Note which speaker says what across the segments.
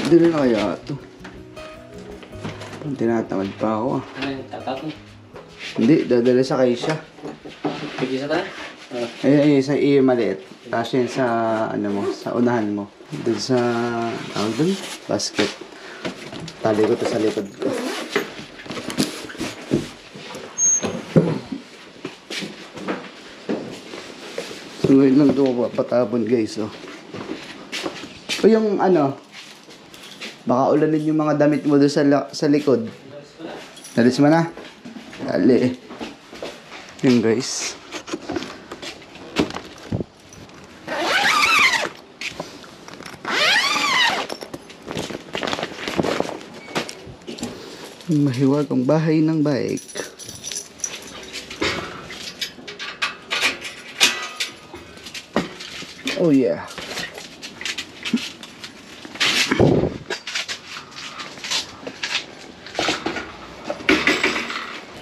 Speaker 1: Dito na kaya ito. Tinatamad pa ako ah.
Speaker 2: Ano yung tatapon?
Speaker 1: Hindi, dadala sa kaisya.
Speaker 2: Pwede sa tayo?
Speaker 1: Ay, sa iyo maliit. Tapos yun sa, ano mo, sa unahan mo. Doon sa, doon, basket. Tali ko to sa likod ko. So ngayon lang ito ko patapon guys, oh. O yung ano, baka ulanin yung mga damit mo doon sa likod. Nalis mo na? Dali. Yun guys. Mahiwag ang bahay ng bike. Oh yeah.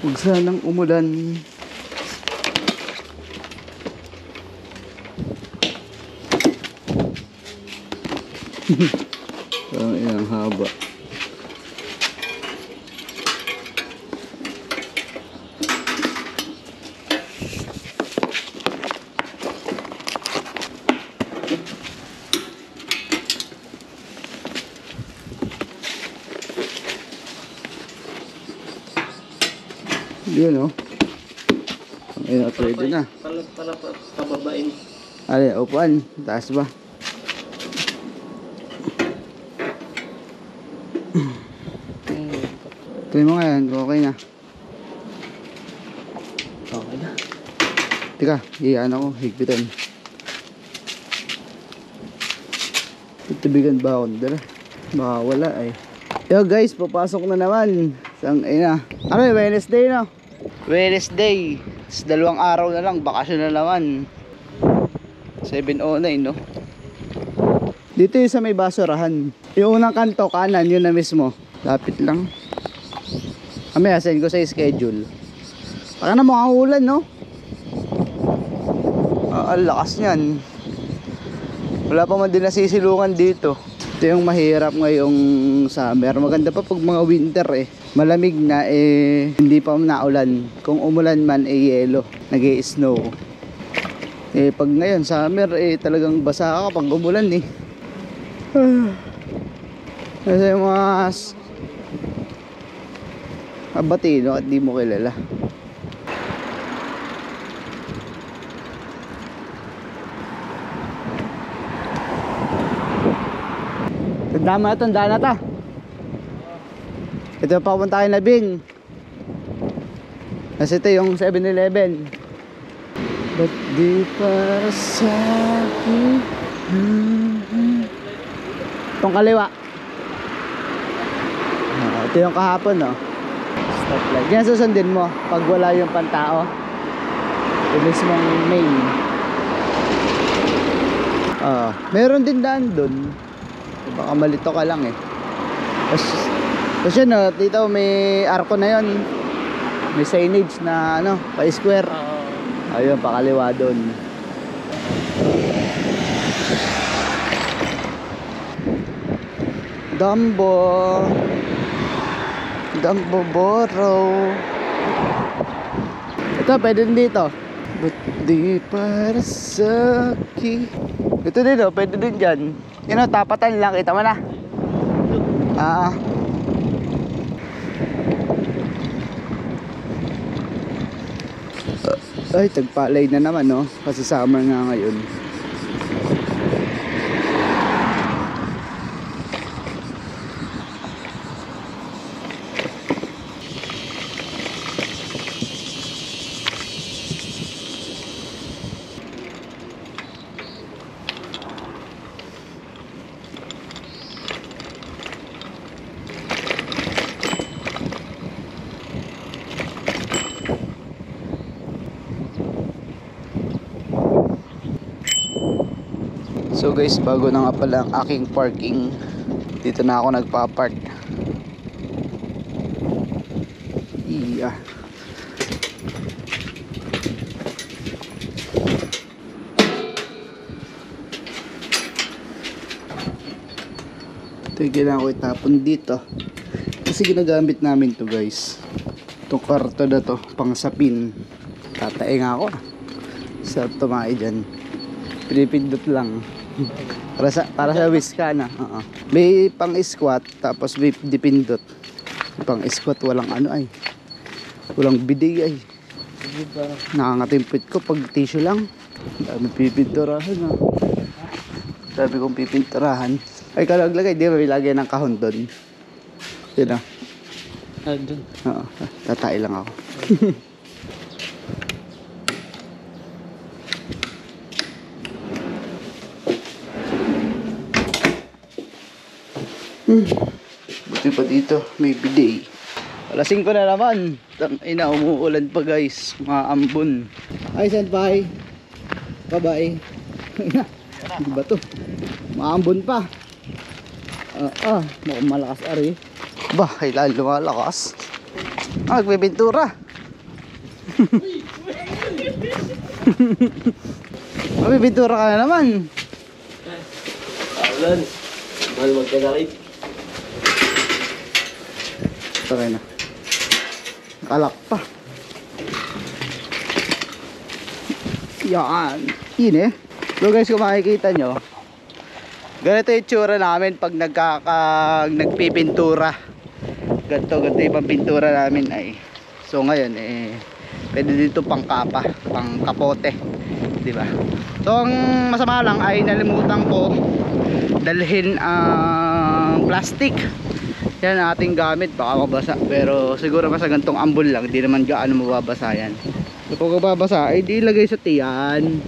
Speaker 1: Huwag sanang umulan. Ang haba. Yun, oh. Ayun, pwede na.
Speaker 2: Para pababain.
Speaker 1: Ay, upuan. Taas ba? Tuloy mo nga yan. Okay na.
Speaker 2: Okay na.
Speaker 1: Teka, iyaan ako. Higpitan. Tutubigan ba ako? Dala. Baka wala eh. Yo guys, papasok na naman. Sang ina. Ano yung Wednesday no? Wednesday. It's 2 araw na lang. Bakasyon na naman. 7:09 no? Dito yung sa may basurahan. Yung unang kanto kanan, yun na mismo. Lapit lang. Kami send ko sa schedule. Baka na mukhang ulan no? Ang lakas niyan. Wala pa man din nasisilungan dito. Ito yung mahirap ngayong summer. Maganda pa pag mga winter eh. Malamig na eh, hindi pa naulan. Kung umulan man eh yelo, nag-i-snow. Eh pag ngayon summer eh talagang basa ka pag umulan eh. Kasi yung mga Abatino at di mo kilala. Tandaan mo na ta. Ito papunta tayo na Bing. Kasi ito yung 7-Eleven. Ba't di para sa akin? Itong kaliwa. Ito yung kahapon no. Stop light. Yan susundin mo pag wala yung pantao. Yung mismong main. Meron din daan dun. Baka malito ka lang eh. Tapos yun no, dito may arko na yun. May signage na ano, pa-square. Ayun, pakaliwa doon. Dumbo Borough. Ito, pwede din dito. But di para sa akin. Ito din o, pwede din dyan. Yun o, tapatan lang, kita mo na. Ay, tagpalay na naman no. Kasi summer nga ngayon. So guys, bago na nga pala ang aking parking. Dito na ako nagpa-park. Iya. Ito So yung kailangan ko itapon dito. Kasi ginagamit namin to guys. Itong karto na to, pang sapin. Tatae nga ako. Sa tumae dyan. Pinipindot lang. para sa whiska na. May pang squat, tapos may dipindot. Pang squat walang ano ay. Walang bidig ay. Nakangatimpit ko pag tissue lang. Dami pipinturahan ha. Sabi kong pipinturahan. Ay kalaglagay, di ba may lagay ng kahon doon? Yun o.
Speaker 2: Doon.
Speaker 1: Oo, tatay lang ako. Buti pa dito, may bidet. Alas 5 na naman. Ina, umuulan pa guys. Mga ambon. Ay, senpai. Babae. Hindi ba to? Maambon pa. Mukhang malakas ari. Bah, kailan lumalakas. Magpipintura. Magpipintura ka na naman.
Speaker 2: Ulan. Mahal magkagalit.
Speaker 1: Okay na. Kalak pa. Yan. Yun eh. So guys, kung makikita nyo, ganito yung tsura namin pag nagpipintura. Ganito yung pampintura namin ay. So ngayon pwede dito pang kapa, pang kapote, di ba? So ang masama lang ay nalimutan ko dalhin ang plastic. Yan ang ating gamit, baka mabasa. Pero siguro sa gantong ambon lang, di naman gaano mababasa yan. So kung mababasa ay di ilagay sa tiyan.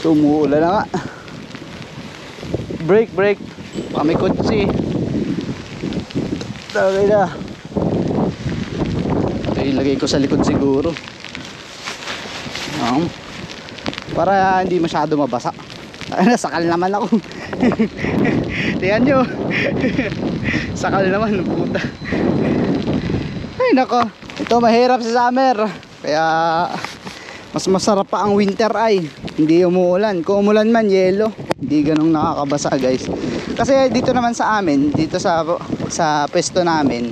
Speaker 1: So umuulan na nga. Break. Baka may kutsi. Tagay na. Okay, ilagay ko sa likod siguro. Para hindi masyado mabasa. Sakal naman ako. Tingnan nyo. Sakal naman ng puta. Ay nako, ito mahirap sa summer. Kaya mas masarap pa ang winter ay. Hindi umuulan. Kung umulan man, yelo. Hindi ganong nakakabasa guys. Kasi dito naman sa amin, dito sa pwesto namin,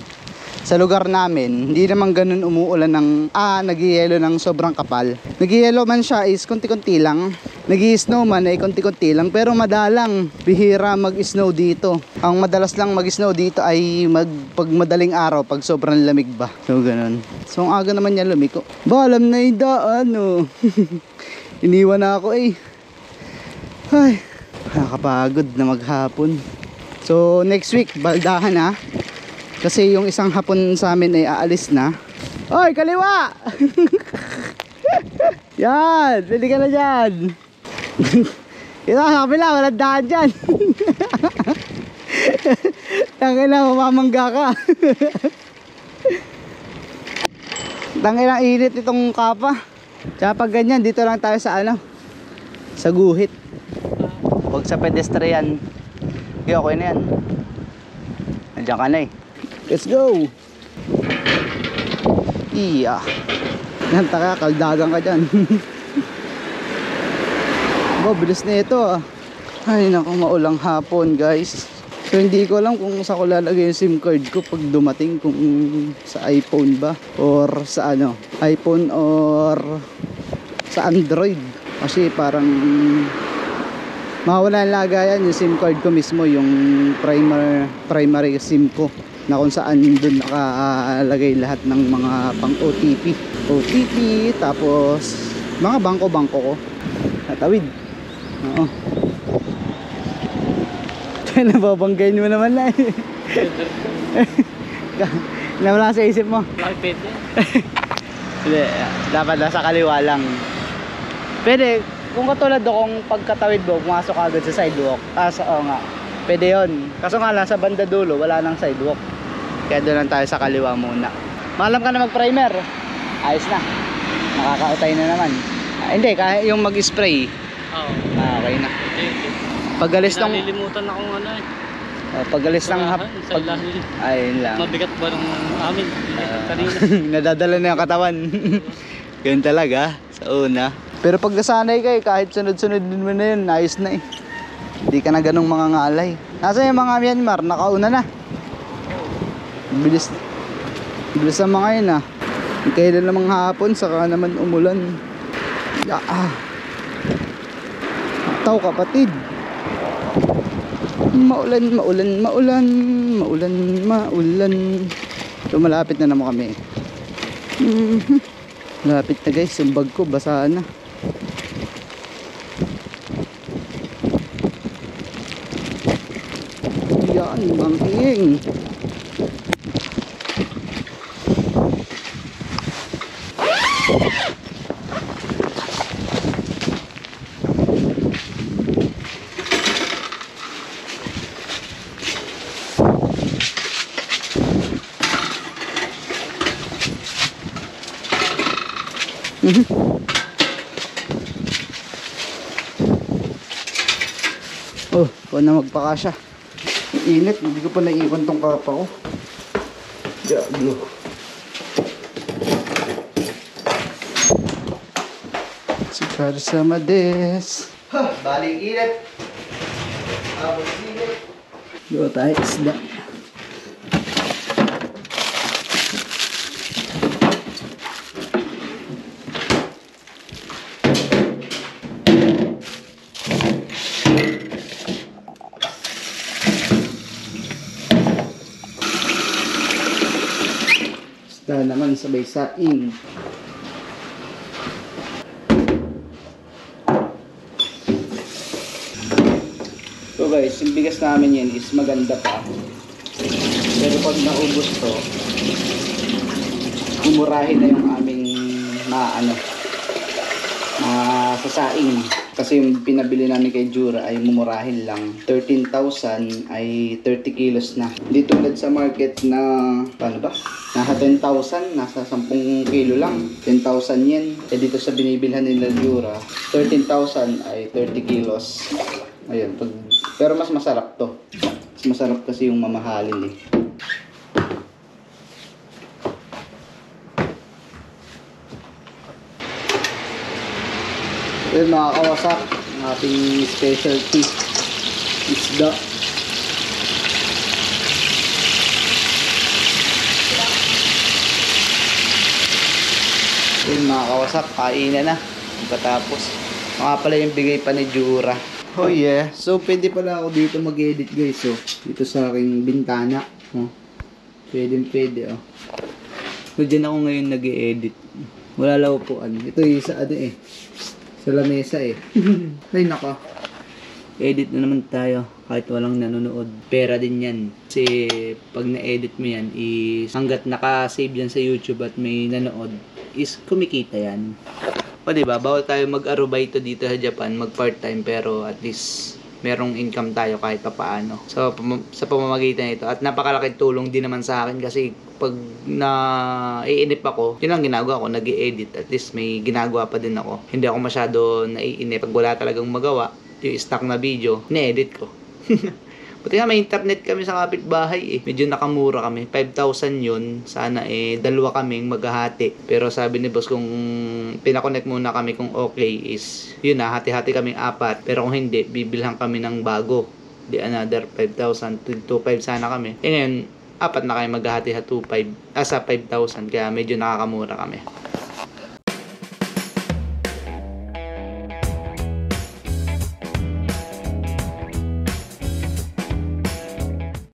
Speaker 1: sa lugar namin, hindi naman ganun umuulan ng nag-yelo ng sobrang kapal. Nag-yelo man siya is konti-konti lang. Nag-i-snow man ay konti-konti lang, pero madalang bihira mag-snow dito. Ang madalas lang mag-snow dito ay pag madaling araw, pag sobrang lamig ba. So ganun. So ang aga naman niya lumiko. Ba, alam na yung daan oh. Iniwan na ako eh. Ay, nakakapagod na maghapon. So next week, baldahan ha. Kasi yung isang hapon sa amin ay aalis na. Oy, kaliwa! Yan, pwede ka na dyan. Ito, sa kapila, walang daan dyan. Tangina, mamamangga ka. Tangina, init itong kapa. Tsaka pag ganyan, dito lang tayo sa sa guhit. Huwag sa pedestrian. Okay na yan. Nandiyan ka na eh. Let's go. Iya. Nanta ka, kaldagan ka dyan. Bilis na ito ah. Ay naku, maulang hapon guys. So hindi ko alam kung saan ko lalagay yung SIM card ko pag dumating, kung sa iPhone ba or sa iPhone or sa Android. Kasi parang mawala ang lagayan yung SIM card ko mismo, yung primary SIM ko, na kung saan dun nakalagay lahat ng mga pang OTP, tapos mga bangko ko natawid. Oo. Nababanggayin mo naman na eh. Nawala sa isip mo.
Speaker 2: Bakit?
Speaker 1: Hindi, dapat nasa kaliwa lang. Pwede, kung katulad do, kung pagkatawid mo, pumasok agad sa sidewalk. Nga, pwede yun. Kaso nga lang, sa banda dulo, wala nang sidewalk. Kaya doon lang tayo sa kaliwa muna. Maalam ka na mag-primer. Ayos na. Nakakautay na naman. Hindi, kahit yung mag-spray.
Speaker 2: Oo.
Speaker 1: Okay na.
Speaker 2: Okay.
Speaker 1: Pagalis ng...
Speaker 2: Nalilimutan akong
Speaker 1: pagalis ng...
Speaker 2: sa ilalim.
Speaker 1: Ayun lang.
Speaker 2: Mabigat ba ng amin? Kanina.
Speaker 1: Nadadala na yung katawan. Ganun talaga, sa una. Pero pag nasanay kayo, kahit sunod-sunod mo na yun, ayos na eh. Hindi ka na ganong mga ngalay. Nasa yung mga Myanmar, nakauna na. Bilis. Bilis ang mga yun ah. Kailan namang hapon, saka naman umulan. Tao kapatid. Maulan, maulan, maulan. Maulan, maulan. So malapit na naman kami. Malapit na guys, yung bag ko basa na. Yan, bangking. Oh, kung na magpakasya. Init, hindi ko pa naiwan tong kapa ko. Diablo. Si Karsama des. Ha, baling init. Abot init. Gawa tayo isda. Naman sabay saing. So guys, yung bigas namin yan is maganda pa. Pero pag naubos to, umurahin na yung aming sasaing. Kasi yung pinabili namin kay Jura ay mumurahin lang. 13,000 ay 30 kilos na. Hindi tulad sa market na, paano ba? Nasa 10,000, nasa 10 kilo lang. 10,000 yen. Eh dito sa binibilhan nila Jura, 13,000 ay 30 kilos. Ayun, pero mas masarap to. Mas masarap kasi yung mamahalin eh. Ayun mga kawasak, ang ating specialty isda. Ayun mga kawasak, kainan na pagkatapos. Mga pala yung bigay pa ni Jura. Oh yeah, so pwede pala ako dito mag-edit guys. So dito sa aking bintana, oh. Pwede oh. So dyan ako ngayon nag-edit. Wala lang upuan. Ito yung sa ano eh, sa lamesa eh. Ay naka, edit na naman tayo kahit walang nanonood. Pera din yan. Kasi pag na-edit mo yan is hanggat naka-save yan sa YouTube at may nanood is kumikita yan. O diba, bawal tayo mag-arubay to dito sa Japan, mag part-time, pero at least merong income tayo kahit papaano. So, sa pamamagitan nito. At napakalaking tulong din naman sa akin kasi pag naiinip ako, yun lang ginagawa ko, nag-i-edit. At least may ginagawa pa din ako. Hindi ako masyado naiinip. Pag wala talagang magawa, yung stock na video, na-edit ko. Buti nga may internet kami sa kapitbahay eh. Medyo nakamura kami. 5,000 yun. Sana eh, dalawa kaming maghahati. Pero sabi ni boss kung pinakonect muna kami kung okay is, yun na, hati-hati kaming 4. Pero kung hindi, bibilhan kami ng bago. Di another 5,000. 2,500 sana kami. Eh ngayon, 4 na kayo maghahati sa 2,500. Sa 5,000. Kaya medyo nakakamura kami.